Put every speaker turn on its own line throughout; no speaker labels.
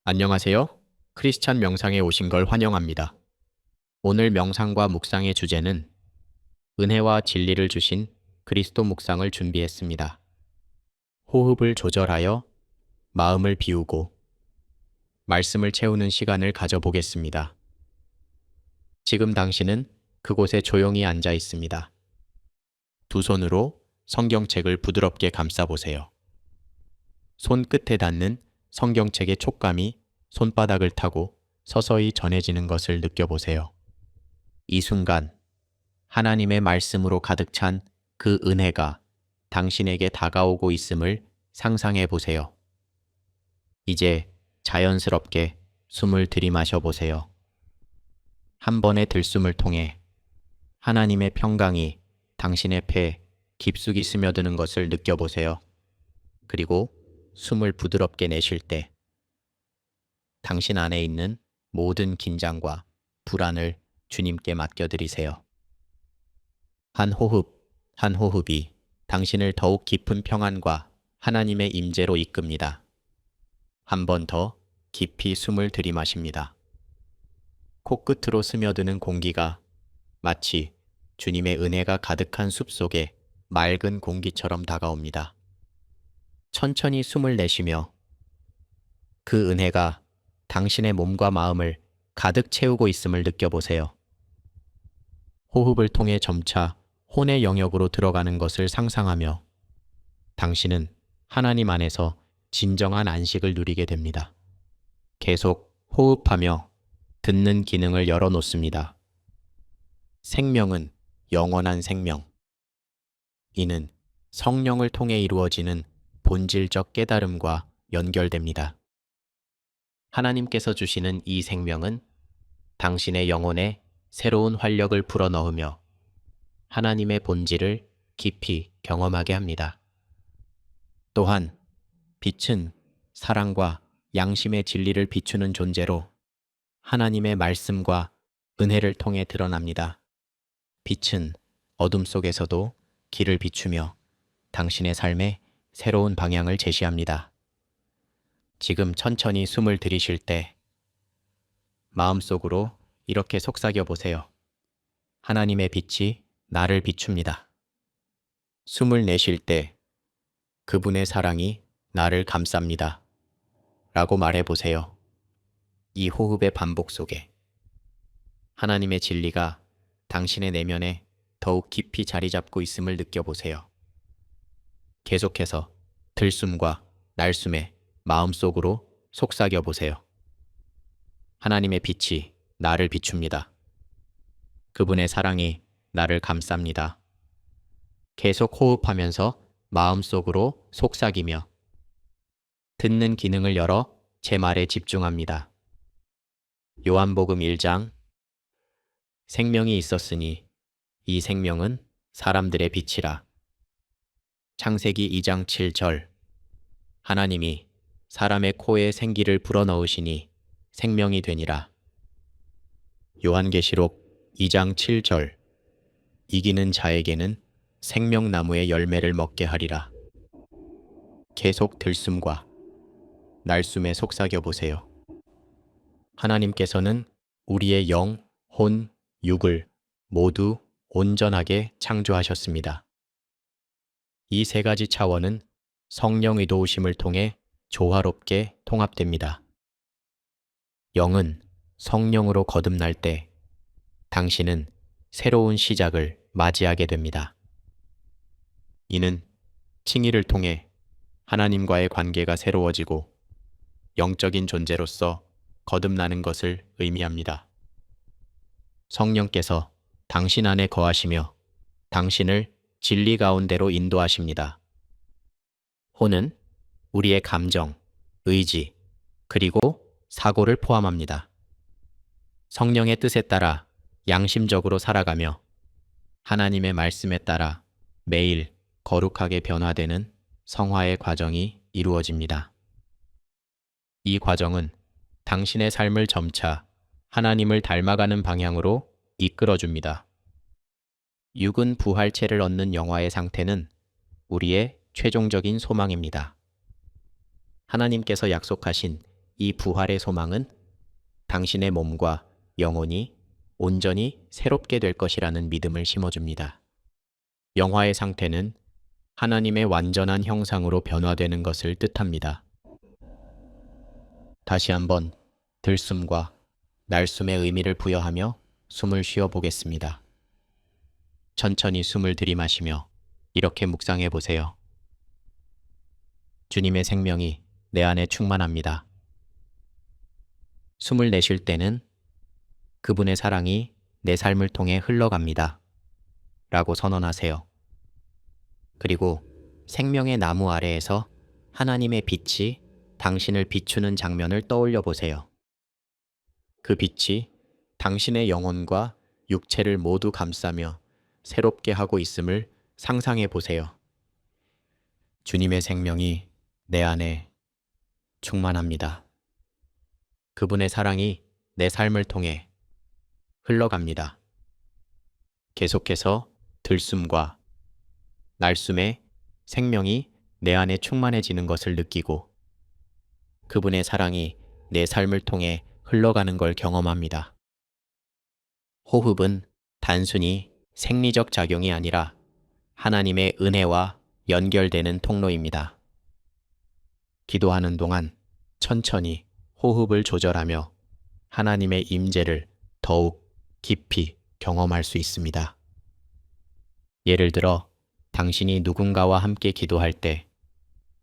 안녕하세요. 크리스찬 명상에 오신 걸 환영합니다. 오늘 명상과 묵상의 주제는 은혜와 진리를 주신 그리스도 묵상을 준비했습니다. 호흡을 조절하여 마음을 비우고 말씀을 채우는 시간을 가져보겠습니다. 지금 당신은 그곳에 조용히 앉아 있습니다. 두 손으로 성경책을 부드럽게 감싸보세요. 손끝에 닿는 성경책의 촉감이 손바닥을 타고 서서히 전해지는 것을 느껴보세요. 이 순간 하나님의 말씀으로 가득 찬 그 은혜가 당신에게 다가오고 있음을 상상해 보세요. 이제 자연스럽게 숨을 들이마셔 보세요. 한 번의 들숨을 통해 하나님의 평강이 당신의 폐에 깊숙이 스며드는 것을 느껴보세요. 그리고 숨을 부드럽게 내쉴 때 당신 안에 있는 모든 긴장과 불안을 주님께 맡겨드리세요. 한 호흡, 한 호흡이 당신을 더욱 깊은 평안과 하나님의 임재로 이끕니다. 한 번 더 깊이 숨을 들이마십니다. 코끝으로 스며드는 공기가 마치 주님의 은혜가 가득한 숲속에 맑은 공기처럼 다가옵니다. 천천히 숨을 내쉬며 그 은혜가 당신의 몸과 마음을 가득 채우고 있음을 느껴보세요. 호흡을 통해 점차 혼의 영역으로 들어가는 것을 상상하며 당신은 하나님 안에서 진정한 안식을 누리게 됩니다. 계속 호흡하며 듣는 기능을 열어놓습니다. 생명은 영원한 생명. 이는 성령을 통해 이루어지는 본질적 깨달음과 연결됩니다. 하나님께서 주시는 이 생명은 당신의 영혼에 새로운 활력을 불어넣으며 하나님의 본질을 깊이 경험하게 합니다. 또한 빛은 사랑과 양심의 진리를 비추는 존재로 하나님의 말씀과 은혜를 통해 드러납니다. 빛은 어둠 속에서도 길을 비추며 당신의 삶에 새로운 방향을 제시합니다. 지금 천천히 숨을 들이쉴 때 마음속으로 이렇게 속삭여 보세요. 하나님의 빛이 나를 비춥니다. 숨을 내쉴 때 그분의 사랑이 나를 감쌉니다. 라고 말해 보세요. 이 호흡의 반복 속에 하나님의 진리가 당신의 내면에 더욱 깊이 자리 잡고 있음을 느껴보세요. 계속해서 들숨과 날숨에 마음속으로 속삭여 보세요. 하나님의 빛이 나를 비춥니다. 그분의 사랑이 나를 감쌉니다. 계속 호흡하면서 마음속으로 속삭이며 듣는 기능을 열어 제 말에 집중합니다. 요한복음 1장 생명이 있었으니 이 생명은 사람들의 빛이라. 창세기 2장 7절 하나님이 사람의 코에 생기를 불어넣으시니 생명이 되니라. 요한계시록 2장 7절 이기는 자에게는 생명나무의 열매를 먹게 하리라. 계속 들숨과 날숨에 속삭여 보세요. 하나님께서는 우리의 영, 혼, 육을 모두 온전하게 창조하셨습니다. 이 세 가지 차원은 성령의 도우심을 통해 조화롭게 통합됩니다. 영은 성령으로 거듭날 때 당신은 새로운 시작을 맞이하게 됩니다. 이는 칭의를 통해 하나님과의 관계가 새로워지고 영적인 존재로서 거듭나는 것을 의미합니다. 성령께서 당신 안에 거하시며 당신을 진리 가운데로 인도하십니다. 혼은 우리의 감정, 의지, 그리고 사고를 포함합니다. 성령의 뜻에 따라 양심적으로 살아가며 하나님의 말씀에 따라 매일 거룩하게 변화되는 성화의 과정이 이루어집니다. 이 과정은 당신의 삶을 점차 하나님을 닮아가는 방향으로 이끌어줍니다. 육은 부활체를 얻는 영화의 상태는 우리의 최종적인 소망입니다. 하나님께서 약속하신 이 부활의 소망은 당신의 몸과 영혼이 온전히 새롭게 될 것이라는 믿음을 심어줍니다. 영화의 상태는 하나님의 완전한 형상으로 변화되는 것을 뜻합니다. 다시 한번 들숨과 날숨의 의미를 부여하며 숨을 쉬어 보겠습니다. 천천히 숨을 들이마시며 이렇게 묵상해 보세요. 주님의 생명이 내 안에 충만합니다. 숨을 내쉴 때는 그분의 사랑이 내 삶을 통해 흘러갑니다. 라고 선언하세요. 그리고 생명의 나무 아래에서 하나님의 빛이 당신을 비추는 장면을 떠올려 보세요. 그 빛이 당신의 영혼과 육체를 모두 감싸며 새롭게 하고 있음을 상상해 보세요. 주님의 생명이 내 안에 충만합니다. 그분의 사랑이 내 삶을 통해 흘러갑니다. 계속해서 들숨과 날숨에 생명이 내 안에 충만해지는 것을 느끼고 그분의 사랑이 내 삶을 통해 흘러가는 걸 경험합니다. 호흡은 단순히 생리적 작용이 아니라 하나님의 은혜와 연결되는 통로입니다. 기도하는 동안 천천히 호흡을 조절하며 하나님의 임재를 더욱 깊이 경험할 수 있습니다. 예를 들어 당신이 누군가와 함께 기도할 때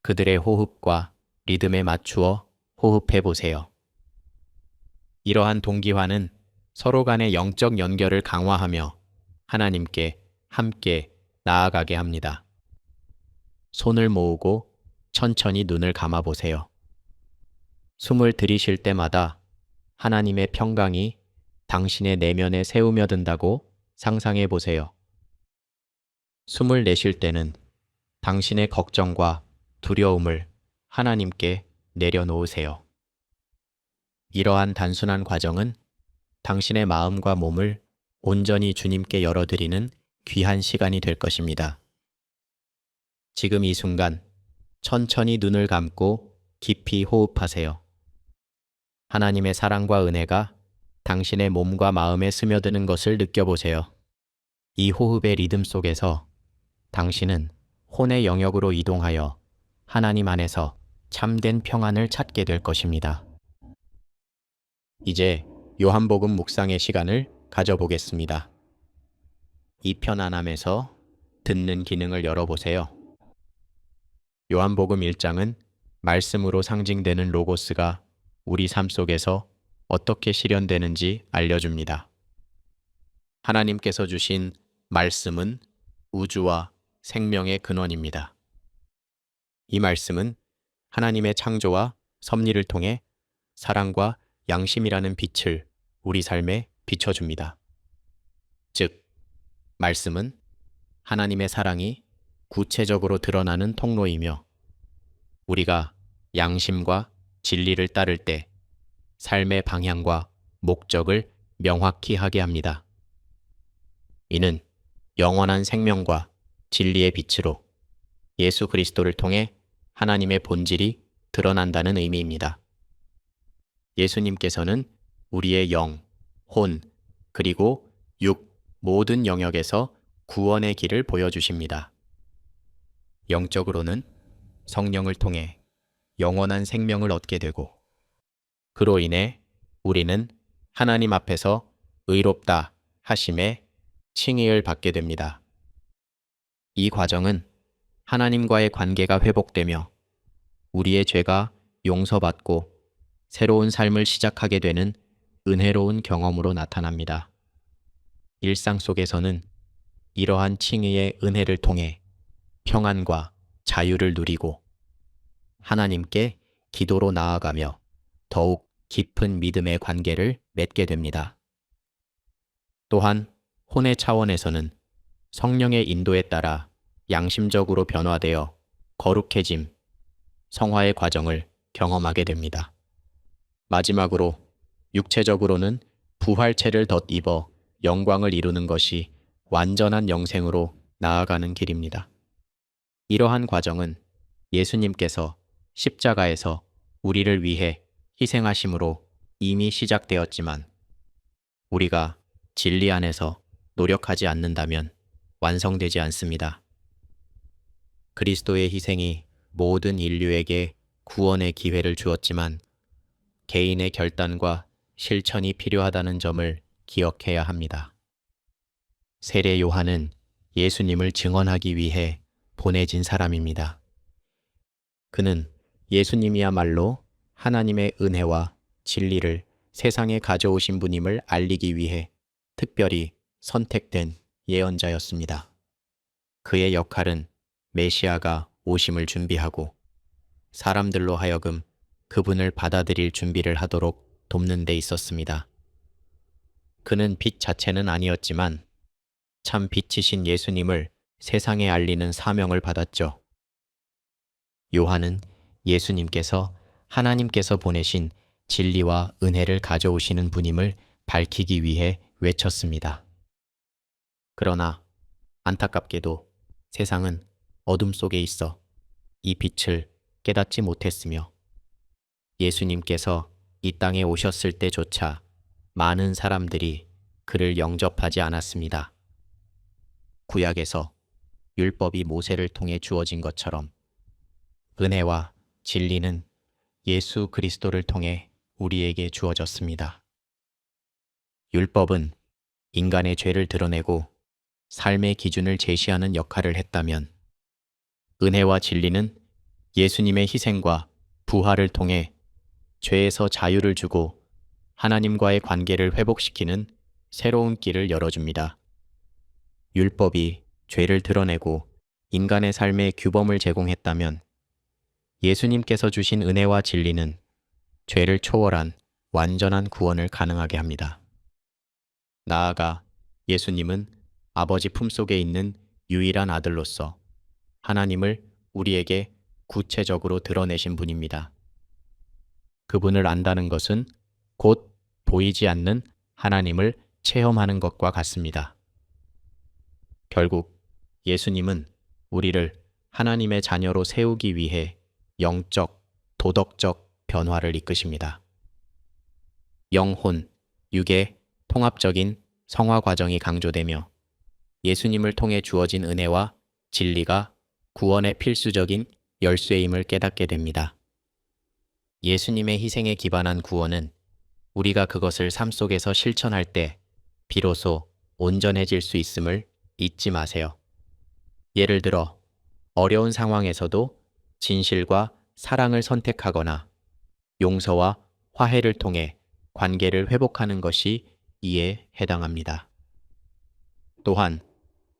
그들의 호흡과 리듬에 맞추어 호흡해 보세요. 이러한 동기화는 서로 간의 영적 연결을 강화하며 하나님께 함께 나아가게 합니다. 손을 모으고 천천히 눈을 감아 보세요. 숨을 들이쉴 때마다 하나님의 평강이 당신의 내면에 새우며든다고 상상해 보세요. 숨을 내쉴 때는 당신의 걱정과 두려움을 하나님께 내려놓으세요. 이러한 단순한 과정은 당신의 마음과 몸을 온전히 주님께 열어드리는 귀한 시간이 될 것입니다. 지금 이 순간 천천히 눈을 감고 깊이 호흡하세요. 하나님의 사랑과 은혜가 당신의 몸과 마음에 스며드는 것을 느껴보세요. 이 호흡의 리듬 속에서 당신은 혼의 영역으로 이동하여 하나님 안에서 참된 평안을 찾게 될 것입니다. 이제 요한복음 묵상의 시간을 가져보겠습니다. 이 편안함에서 듣는 기능을 열어보세요. 요한복음 1장은 말씀으로 상징되는 로고스가 우리 삶 속에서 어떻게 실현되는지 알려줍니다. 하나님께서 주신 말씀은 우주와 생명의 근원입니다. 이 말씀은 하나님의 창조와 섭리를 통해 사랑과 양심이라는 빛을 우리 삶에 비춰줍니다. 즉, 말씀은 하나님의 사랑이 구체적으로 드러나는 통로이며 우리가 양심과 진리를 따를 때 삶의 방향과 목적을 명확히 하게 합니다. 이는 영원한 생명과 진리의 빛으로 예수 그리스도를 통해 하나님의 본질이 드러난다는 의미입니다. 예수님께서는 우리의 영, 혼, 그리고 육 모든 영역에서 구원의 길을 보여주십니다. 영적으로는 성령을 통해 영원한 생명을 얻게 되고 그로 인해 우리는 하나님 앞에서 의롭다 하심에 칭의를 받게 됩니다. 이 과정은 하나님과의 관계가 회복되며 우리의 죄가 용서받고 새로운 삶을 시작하게 되는 은혜로운 경험으로 나타납니다. 일상 속에서는 이러한 칭의의 은혜를 통해 평안과 자유를 누리고 하나님께 기도로 나아가며 더욱 깊은 믿음의 관계를 맺게 됩니다. 또한 혼의 차원에서는 성령의 인도에 따라 양심적으로 변화되어 거룩해짐, 성화의 과정을 경험하게 됩니다. 마지막으로 육체적으로는 부활체를 덧입어 영광을 이루는 것이 완전한 영생으로 나아가는 길입니다. 이러한 과정은 예수님께서 십자가에서 우리를 위해 희생하심으로 이미 시작되었지만 우리가 진리 안에서 노력하지 않는다면 완성되지 않습니다. 그리스도의 희생이 모든 인류에게 구원의 기회를 주었지만 개인의 결단과 실천이 필요하다는 점을 기억해야 합니다. 세례 요한은 예수님을 증언하기 위해 보내진 사람입니다. 그는 예수님이야말로 하나님의 은혜와 진리를 세상에 가져오신 분임을 알리기 위해 특별히 선택된 예언자였습니다. 그의 역할은 메시아가 오심을 준비하고 사람들로 하여금 그분을 받아들일 준비를 하도록 돕는 데 있었습니다. 그는 빛 자체는 아니었지만 참 빛이신 예수님을 세상에 알리는 사명을 받았죠. 요한은 예수님께서 하나님께서 보내신 진리와 은혜를 가져오시는 분임을 밝히기 위해 외쳤습니다. 그러나 안타깝게도 세상은 어둠 속에 있어 이 빛을 깨닫지 못했으며 예수님께서 이 땅에 오셨을 때조차 많은 사람들이 그를 영접하지 않았습니다. 구약에서 율법이 모세를 통해 주어진 것처럼 은혜와 진리는 예수 그리스도를 통해 우리에게 주어졌습니다. 율법은 인간의 죄를 드러내고 삶의 기준을 제시하는 역할을 했다면 은혜와 진리는 예수님의 희생과 부활을 통해 죄에서 자유를 주고 하나님과의 관계를 회복시키는 새로운 길을 열어줍니다. 율법이 죄를 드러내고 인간의 삶의 규범을 제공했다면 예수님께서 주신 은혜와 진리는 죄를 초월한 완전한 구원을 가능하게 합니다. 나아가 예수님은 아버지 품속에 있는 유일한 아들로서 하나님을 우리에게 구체적으로 드러내신 분입니다. 그분을 안다는 것은 곧 보이지 않는 하나님을 체험하는 것과 같습니다. 결국 예수님은 우리를 하나님의 자녀로 세우기 위해 영적, 도덕적 변화를 이끄십니다. 영혼, 육의 통합적인 성화 과정이 강조되며 예수님을 통해 주어진 은혜와 진리가 구원의 필수적인 열쇠임을 깨닫게 됩니다. 예수님의 희생에 기반한 구원은 우리가 그것을 삶 속에서 실천할 때 비로소 온전해질 수 있음을 잊지 마세요. 예를 들어 어려운 상황에서도 진실과 사랑을 선택하거나 용서와 화해를 통해 관계를 회복하는 것이 이에 해당합니다. 또한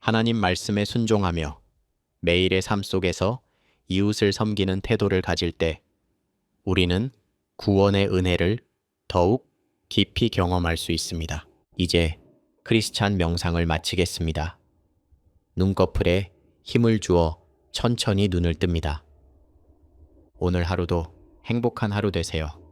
하나님 말씀에 순종하며 매일의 삶 속에서 이웃을 섬기는 태도를 가질 때 우리는 구원의 은혜를 더욱 깊이 경험할 수 있습니다. 이제 크리스찬 명상을 마치겠습니다. 눈꺼풀에 힘을 주어 천천히 눈을 뜹니다. 오늘 하루도 행복한 하루 되세요.